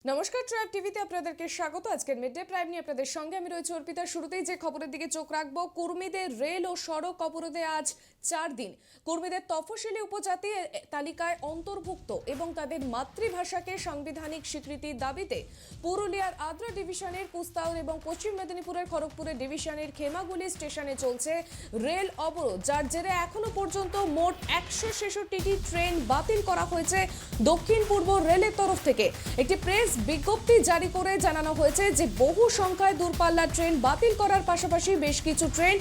নমস্কার, ট্র্যাক টিভিতে আপনাদেরকে স্বাগত। আজকের মিড ডে প্রাইম নিয়ে আপনাদের সঙ্গে আমি রয়েছি অর্পিতা। শুরুতেই যে খবরের দিকে চোখ রাখবো, কর্মীদের রেল ও সড়ক অবরোধে আজ 4 দিন। কর্মীদের তফসিলি উপজাতি তালিকায় অন্তর্ভুক্ত এবং তাদের মাতৃভাষাকে সাংবিধানিক স্বীকৃতির দাবিতে পুরুলিয়ার আদ্রা ডিভিশনের কুস্তাউর এবং পশ্চিম মেদিনীপুরের খড়গপুরের ডিভিশনের খেমাগুলি স্টেশনে চলছে রেল অবরোধ, যার জেরে এখনো পর্যন্ত মোট 166টি ট্রেন বাতিল করা হয়েছে দক্ষিণ পূর্ব রেলের তরফ থেকে। একটি প্রেস বিজ্ঞপ্তি জারি করে জানানো হয়েছে যে বহু সংখ্যায় দূরপাল্লার ট্রেন বাতিল করার পাশাপাশি বেশ কিছু ট্রেন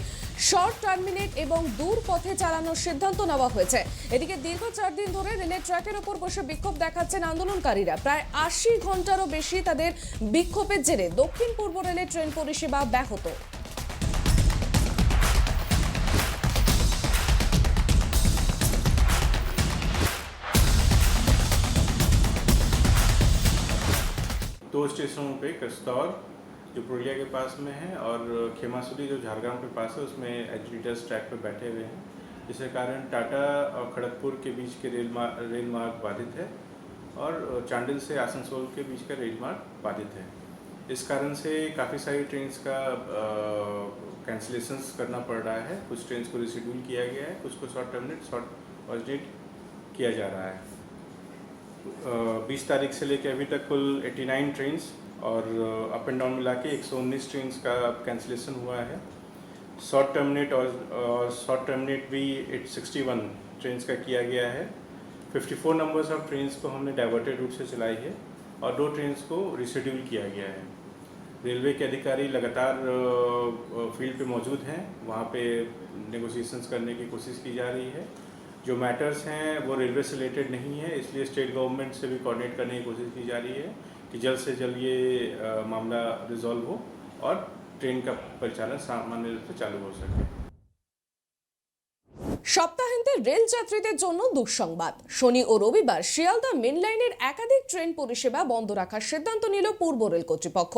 শর্ট টার্মিনেট এবং দূর পথে চালানোর সিদ্ধান্ত নেওয়া হয়েছে। এদিকে দীর্ঘ 4 দিন ধরে রেলের ট্র্যাকের ওপর বসে বিক্ষোভ দেখাচ্ছেন আন্দোলনকারীরা। প্রায় 80 ঘন্টারও বেশি তাদের বিক্ষোভের জেরে দক্ষিণ পূর্ব রেলের ট্রেন পরিষেবা ব্যাহত। दो स्टेशनों पे कस्तौर जो पुरुलिया के पास में है और खेमासुली जो झारग्राम के पास है उसमें एग्जीक्यूटिव्स ट्रैक पे बैठे हुए हैं, जिसके कारण टाटा और खड़गपुर के बीच के रेल मार्ग बाधित है और चांडिल से आसनसोल के बीच का रेल मार्ग बाधित है। इस कारण से काफ़ी सारी ट्रेन्स का कैंसिलेशंस करना पड़ रहा है। कुछ ट्रेन्स को रिशेड्यूल किया गया है, कुछ को शॉर्ट ऑल्टरनेट किया जा रहा है। 20 तारीख से लेकर अभी तक कुल 89 ट्रेन्स और अप एंड डाउन मिला के 119 ट्रेन्स का कैंसिलेशन हुआ है। शॉर्ट टर्मिनेट भी 61 ट्रेन्स का किया गया है। 54 नंबर्स ऑफ ट्रेन्स को हमने डाइवर्टेड रूट से चलाई है और 2 ट्रेन्स को रिशेड्यूल किया गया है। रेलवे के अधिकारी लगातार फील्ड पे मौजूद हैं, वहाँ पे नेगोशिएशंस करने की कोशिश की जा रही है। जो मैटर्स हैं वो रेलवे से रिलेटेड नहीं है, इसलिए स्टेट गवर्नमेंट से भी कोऑर्डिनेट करने की कोशिश की जा रही है कि जल्द से जल्द ये मामला रिजॉल्व हो और ट्रेन का परिचालन सामान्य रूप से चालू हो सके। সপ্তাহান্তে রেল যাত্রীদের জন্য দুঃসংবাদ। শনি ও রবিবার শিয়ালদা মেন লাইনের একাধিক ট্রেন পরিষেবা বন্ধ রাখার সিদ্ধান্ত নিল পূর্ব রেল কর্তৃপক্ষ।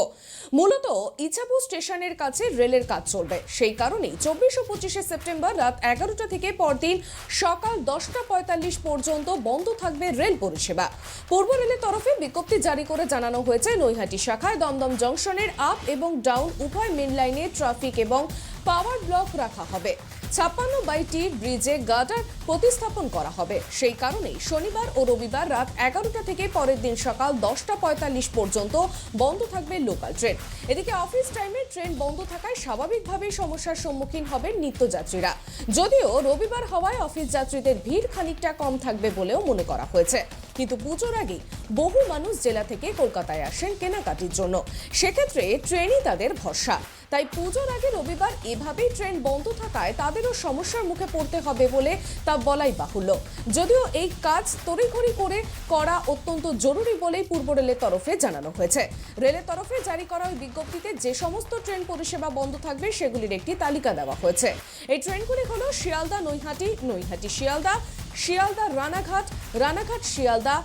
মূলত ইছাপুর স্টেশনের কাছে রেলের কাজ চলবে, সেই কারণেই 24 ও 25 সেপ্টেম্বর রাত 11টা থেকে পরদিন সকাল 10:45 পর্যন্ত বন্ধ থাকবে রেল পরিষেবা। পূর্ব রেলের তরফে বিজ্ঞপ্তি জারি করে জানানো হয়েছে নৈহাটি শাখায় দমদম জংশনের আপ এবং ডাউন উভয় মেন লাইনে ট্রাফিক এবং পাওয়ার ব্লক রাখা হবে। 56/টি ব্রিজে গার্ডার প্রতিস্থাপন করা হবে। সেই কারণেই শনিবার ও রবিবার রাত 11টা থেকে পরের দিন সকাল 10:45 পর্যন্ত বন্ধ থাকবে লোকাল ট্রেন। এদিকে অফিস টাইমে ট্রেন বন্ধ থাকায় স্বাভাবিকভাবেই সমস্যার সম্মুখীন হবেন নিত্যযাত্রীরা। যদিও রবিবার হওয়ায় অফিস যাত্রীদের ভিড় খানিকটা কম থাকবে বলেও মনে করা হয়েছে, কিন্তু পুজোর আগেই বহু মানুষ জেলা থেকে কলকাতায় আসেন কেনাকাটির জন্য। সেক্ষেত্রে ট্রেনই তাদের ভরসা। তাই পুজোর আগে রবিবার এভাবেই ট্রেন বন্ধ থাকায় তাদেরও সমস্যার মুখে পড়তে হবে বলে তা বলাই বাহুল্য। যদিও এই কাজ তড়িঘড়ি করে করা অত্যন্ত জরুরি বলেই পূর্ব রেলের তরফে জানানো হয়েছে। রেলের তরফে জারি করা ওই বিজ্ঞপ্তিতে যে সমস্ত ট্রেন পরিষেবা বন্ধ থাকবে সেগুলির একটি তালিকা দেওয়া হয়েছে। এই ট্রেনগুলি হলো শিয়ালদা নৈহাটি, নৈহাটি শিয়ালদা, শিয়ালদা রানাঘাট, রানাঘাট শিয়ালদা,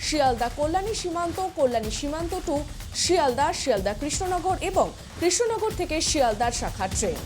শিয়ালদা কল্যাণী সীমান্ত, কল্যাণী সীমান্ত টু শিয়ালদা, শিয়ালদা কৃষ্ণনগর এবং কৃষ্ণনগর থেকে শিয়ালদার শাখা ট্রেন।